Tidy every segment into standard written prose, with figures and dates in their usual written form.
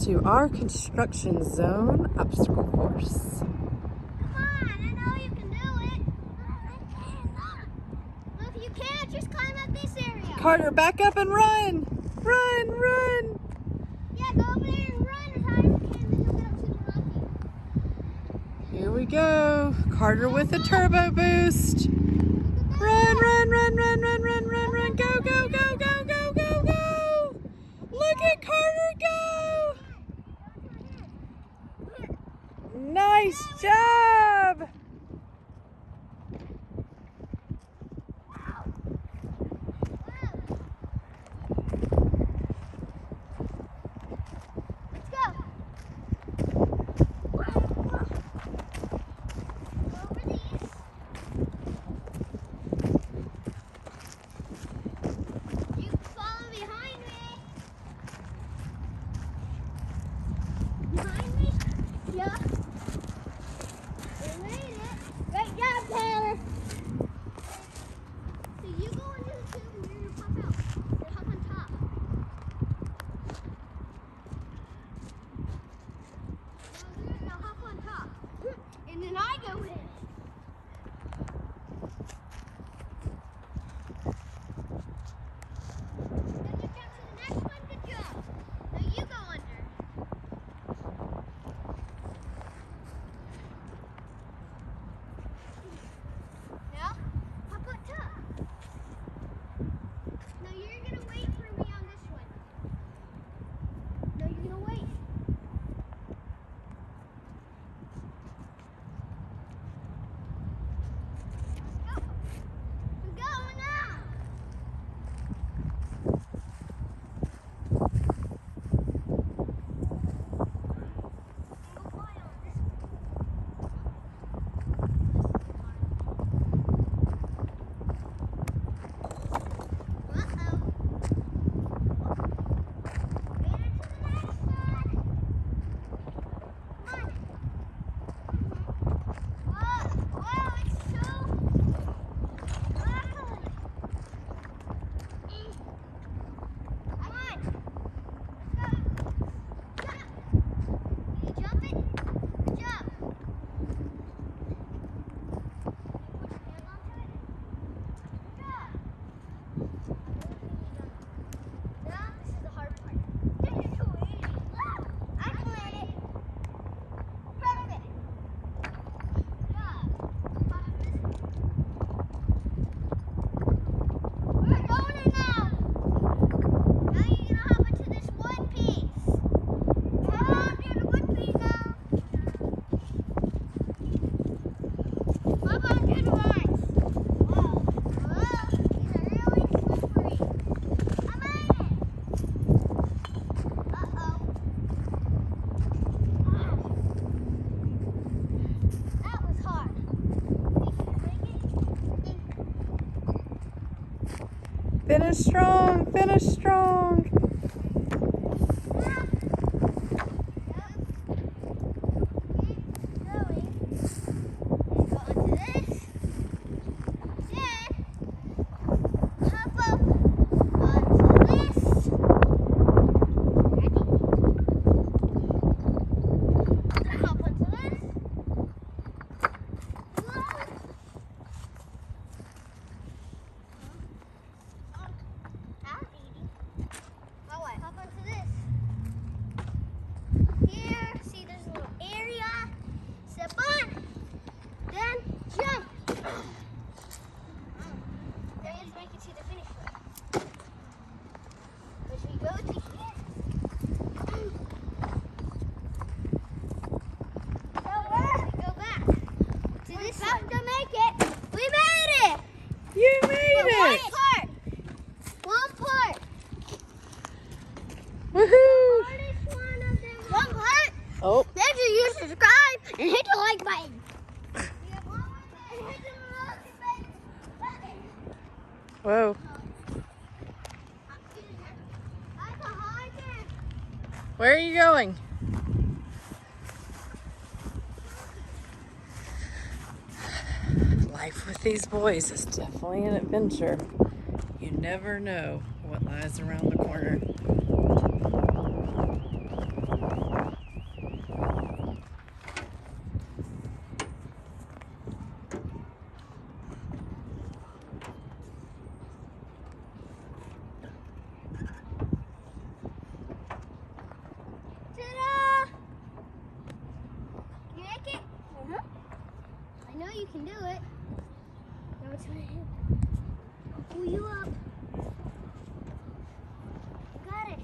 to our construction zone obstacle course. Come on, I know you can do it. I cannot. Well, if you can't, just climb up this area. Carter, back up and run! Run, run! Yeah, go over there and run as hard as you can, then you'll get up to the rocky. Here we go. Carter with a turbo boost. Run, run, run, run, run, run, run, run. Go, go, go, go, go, go, go. Look at Carter go. Nice job. Let's go. Over these. You can follow behind me. Behind me? Yeah. We made it. Great job, Taylor. So you go into the tube and you're gonna pop out. Or hop on top. Now hop on top. And then I go in. Then you jump to the next one. Good job. Now you go under. Now, hop on top. Now you're gonna wait for me on this one. No, you're gonna wait. Go. I'm going now. Finish strong, finish strong. You made it! One part. Woohoo! One part. Oh, Make sure you subscribe and hit the like button. whoa. Where are you going? Life with these boys is definitely an adventure. You never know what lies around the corner. I know you can do it. Now it's right here. I'll pull you up. You got it.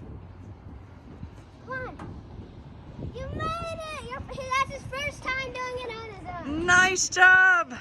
Come on. You made it! That's his first time doing it on his own. Nice job.